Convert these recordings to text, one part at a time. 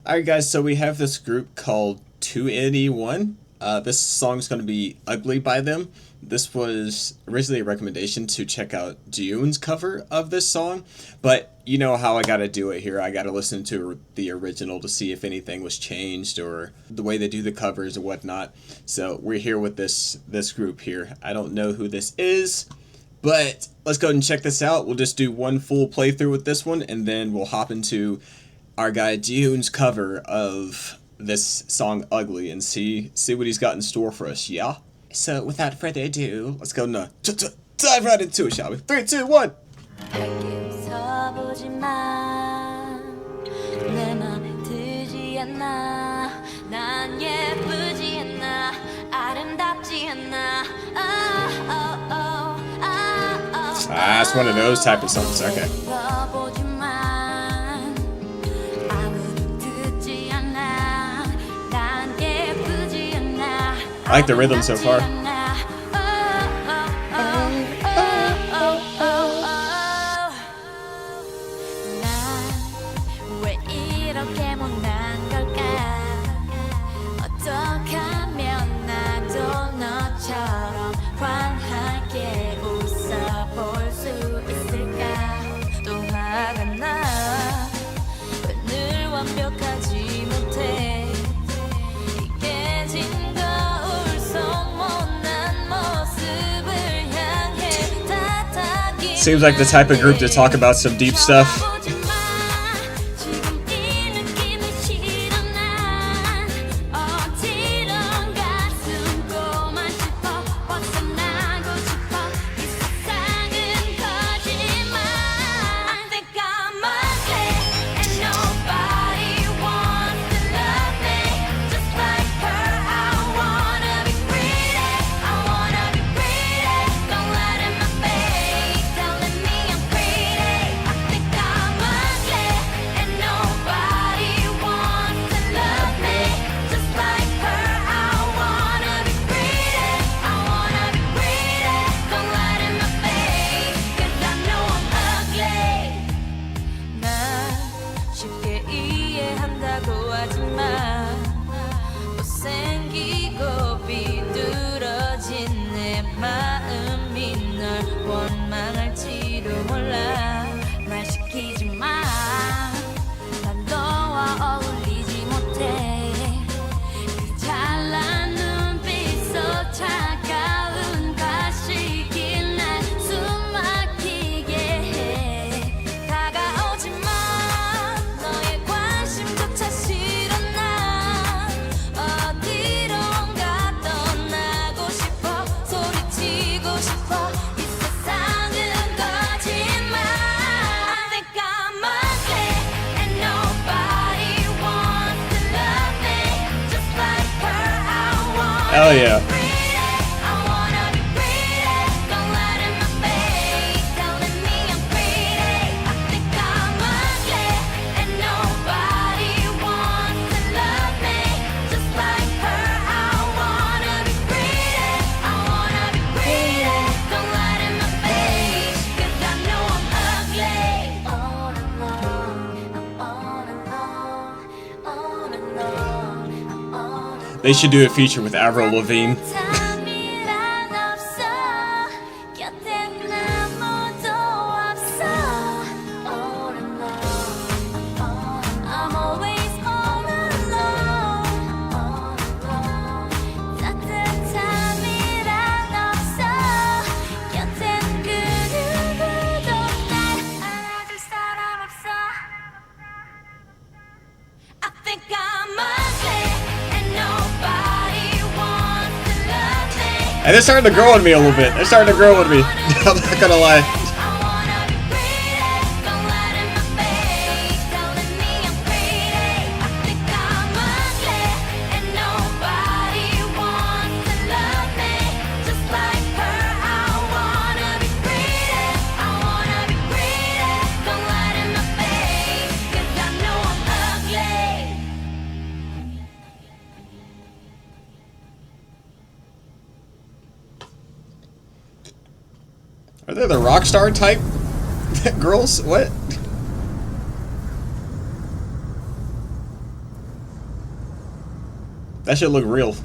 Alright guys, so we have this group called 2NE1. This song's going to be Ugly by them. This was originally a recommendation to check out Jihoon's cover of this song, but you know how I gotta do it here. I gotta listen to the original to see if anything was changed or the way they do the covers or whatnot. So we're here with this group here. I don't know who this is, but let's go ahead and check this out. We'll just do one full playthrough with this one, and then we'll hop into our guy Jihoon's cover of this song Ugly and see what he's got in store for us, yeah? So without further ado, let's go and dive right into it, shall we? 3, 2, 1! It's one of those type of songs, okay. I like the rhythm so far. Seems like the type of group to talk about some deep stuff. Hell yeah. They should do a feature with Avril Lavigne. And they're starting to grow on me a little bit. They're starting to grow on me. I'm not gonna lie. Are they the rock star type girls? What? That should look real.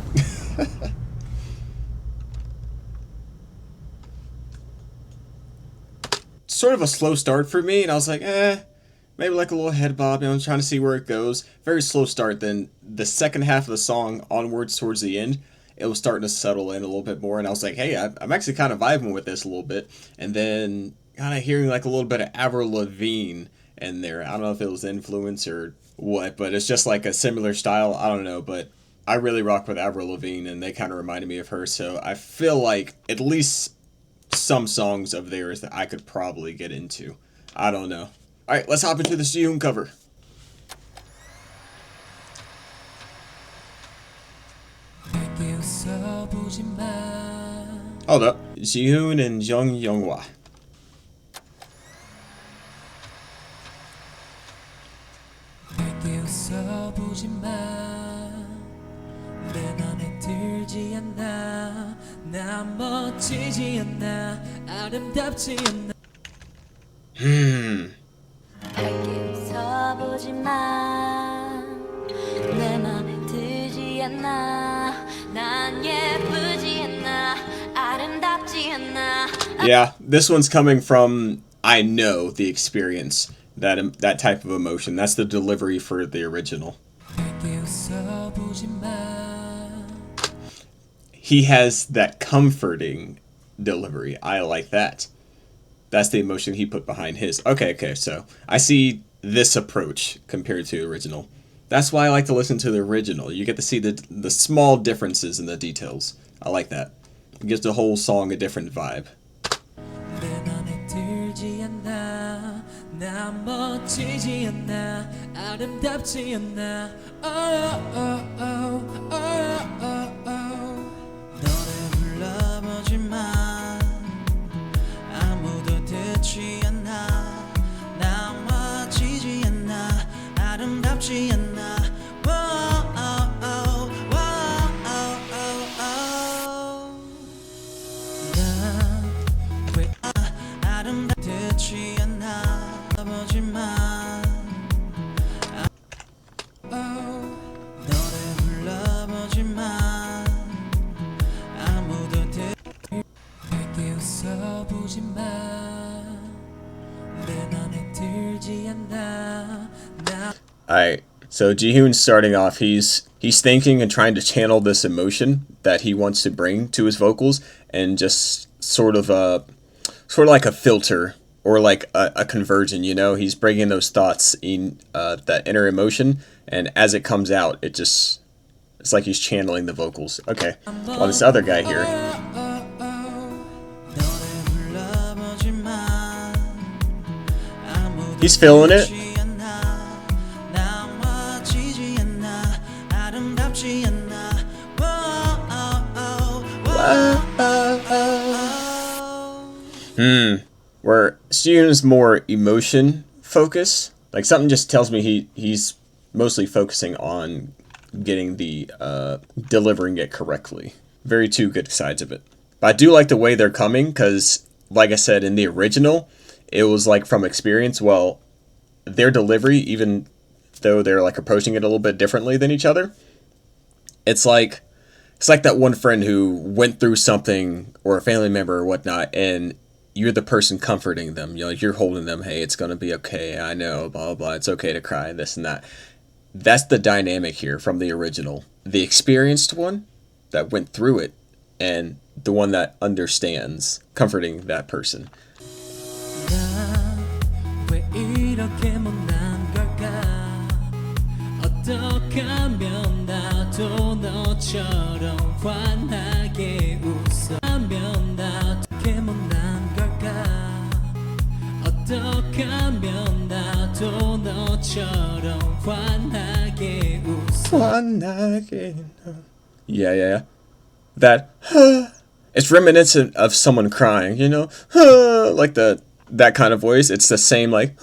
Sort of a slow start for me, and I was like, maybe like a little head bob, you know, I'm trying to see where it goes. Very slow start. Then the second half of the song, onwards towards the end, it was starting to settle in a little bit more, and I was like, hey, I'm actually kind of vibing with this a little bit. And then kind of hearing like a little bit of Avril Lavigne in there. I don't know if it was influence or what, but it's just like a similar style. I don't know, but I really rock with Avril Lavigne, and they kind of reminded me of her, so I feel like at least some songs of theirs that I could probably get into. I don't know. Alright, let's hop into the Jihoon cover. Hold up. Jihoon and Jung. Yeah, this one's coming from, I know, the experience, that type of emotion. That's the delivery for the original. He has that comforting delivery. I like that. That's the emotion he put behind his. Okay, so I see this approach compared to the original. That's why I like to listen to the original. You get to see the small differences in the details. I like that. It gives the whole song a different vibe. Alright, so Jihoon's starting off, he's thinking and trying to channel this emotion that he wants to bring to his vocals, and just sort of like a filter, or like a conversion, you know? He's bringing those thoughts in, that inner emotion, and as it comes out, it's like he's channeling the vocals. Okay, well, this other guy here, he's feeling it. Where Jihoon's more emotion focused, like something just tells me he's mostly focusing on getting the delivering it correctly. Very two good sides of it. But I do like the way they're coming, because like I said, in the original, it was like from experience. Well, their delivery, even though they're like approaching it a little bit differently than each other, it's like that one friend who went through something, or a family member or whatnot, and you're the person comforting them. You're holding them. Hey, it's gonna be okay. I know, blah, blah, blah. It's okay to cry, this and that. That's the dynamic here from the original. The experienced one that went through it, and the one that understands, comforting that person. Yeah. That it's reminiscent of someone crying, you know, like that kind of voice. It's the same, like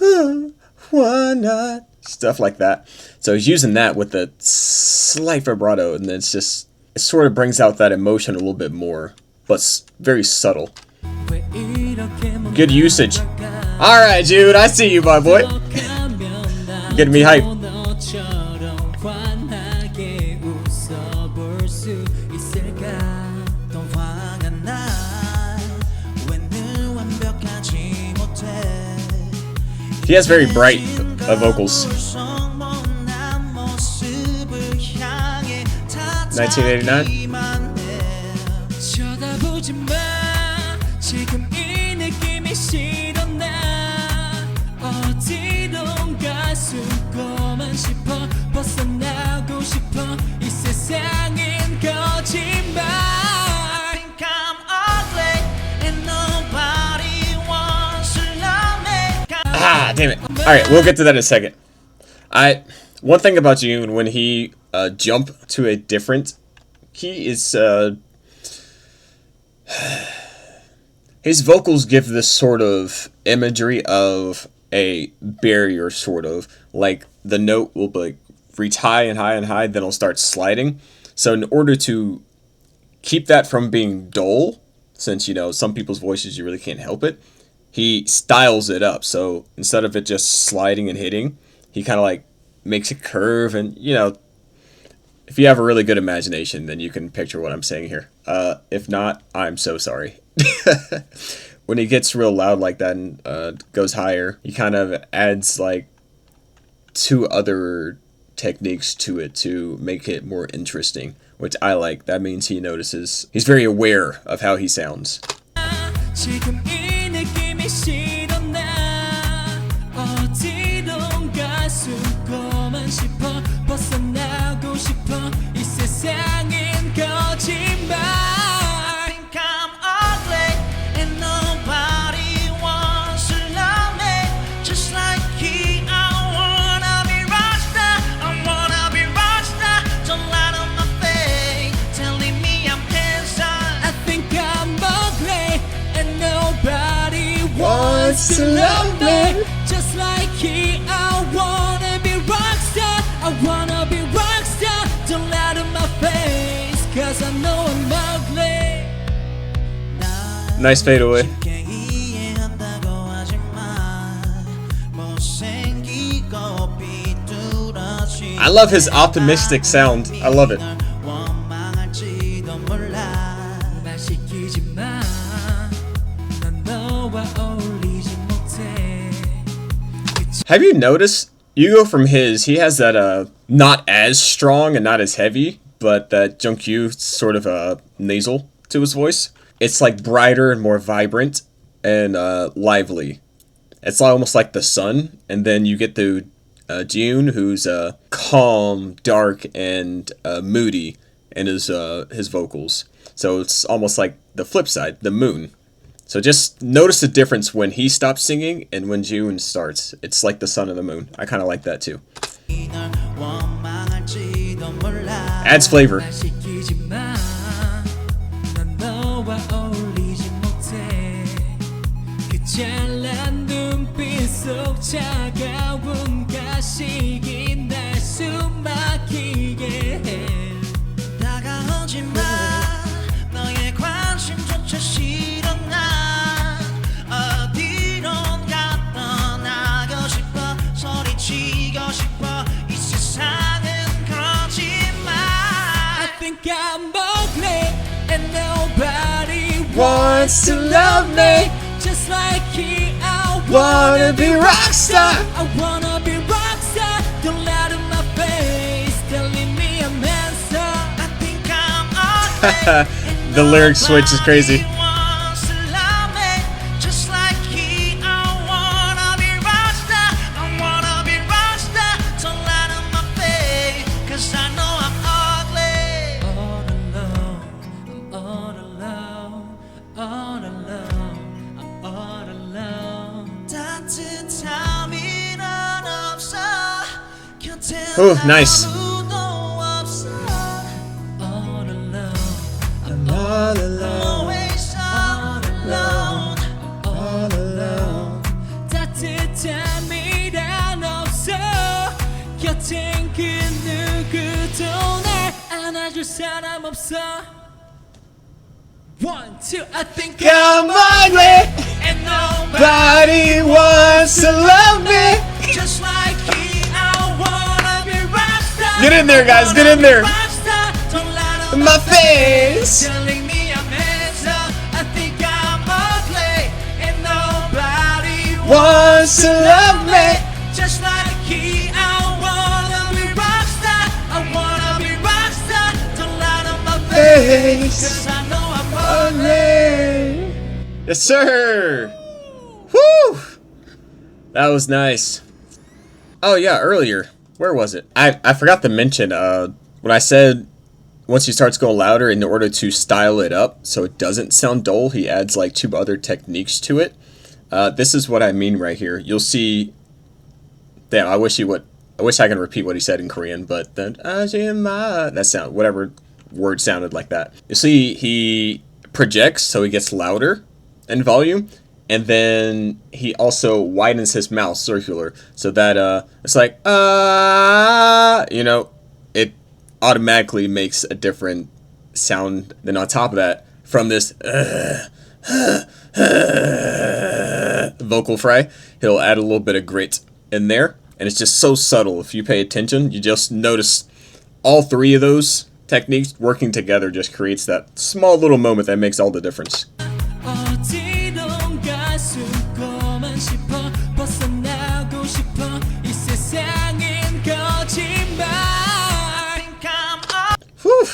why not, stuff like that. So he's using that with the slight vibrato, and it sort of brings out that emotion a little bit more, but very subtle. Good usage. All right, dude, I see you, my boy. Getting me hyped. He has very bright vocals. 1989. Ah, damn it. Alright, we'll get to that in a second. One thing about Jihoon, when he jump to a different key is his vocals give this sort of imagery of a barrier, sort of like the note will like reach high and high and high, then it'll start sliding. So in order to keep that from being dull, since you know some people's voices you really can't help it, he styles it up. So instead of it just sliding and hitting, he kind of like makes it curve. And you know, if you have a really good imagination, then you can picture what I'm saying here. If not, I'm so sorry. When he gets real loud like that and goes higher, he kind of adds like 2 other techniques to it to make it more interesting, which I like. That means he notices. He's very aware of how he sounds. To love me just like he. I wanna be rockstar. I wanna be rockstar. Don't lie to my face, 'cause I know I'm ugly. Nice fade away. I love his optimistic sound. I love it. Have you noticed, you go from he has that not as strong and not as heavy, but that Jungkook sort of nasal to his voice. It's like brighter and more vibrant and lively. It's almost like the sun. And then you get the Jihoon, who's calm, dark, and moody in his vocals. So it's almost like the flip side, the moon. So just notice the difference when he stops singing and when Jihoon starts. It's like the sun and the moon. I kind of like that too. Adds flavor. Wants to love me just like he. I wanna be rockstar. I wanna be rockstar. Don't lie to my face, telling me I'm handsome. I think I'm ugly. The lyric switch is crazy. Oh, nice. I'm all alone. All alone. 따뜻한 미련 없어. 곁엔 그 누구도 날 안아줄 사람 없어. 1, 2, I think I'm ugly and nobody wants to love me. Just like he, I wanna be rockstar. Get in there, guys, get in there. My face. Telling me I'm handsome. I think I'm ugly and nobody wants to love me. Just like he, I wanna be rockstar. I wanna be rockstar. Don't lie on my face, 'cause I know I'm falling. Yes, sir. Woo! That was nice. Oh yeah, earlier. Where was it? I forgot to mention when I said once he starts going louder, in order to style it up so it doesn't sound dull, he adds like 2 other techniques to it. This is what I mean right here. You'll see. Damn, I wish I can repeat what he said in Korean, but then that sound, whatever word sounded like that. You see, he projects so he gets louder in volume, and then he also widens his mouth circular so that it's like it automatically makes a different sound. Then on top of that, from this vocal fry, he'll add a little bit of grit in there, and it's just so subtle. If you pay attention, you just notice all 3 of those techniques working together just creates that small little moment that makes all the difference. Whew.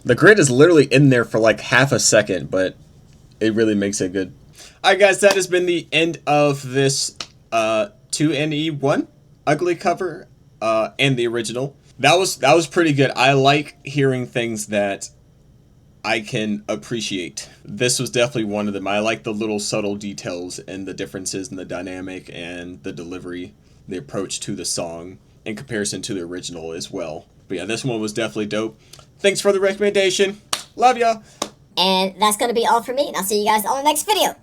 The grit is literally in there for like half a second, but it really makes it good. Alright guys, that has been the end of this 2NE1 ugly cover and the original. That was pretty good. I like hearing things that I can appreciate. This was definitely one of them. I like the little subtle details and the differences in the dynamic and the delivery, the approach to the song in comparison to the original as well. But yeah, this one was definitely dope. Thanks for the recommendation. Love ya. And that's going to be all for me, and I'll see you guys on the next video.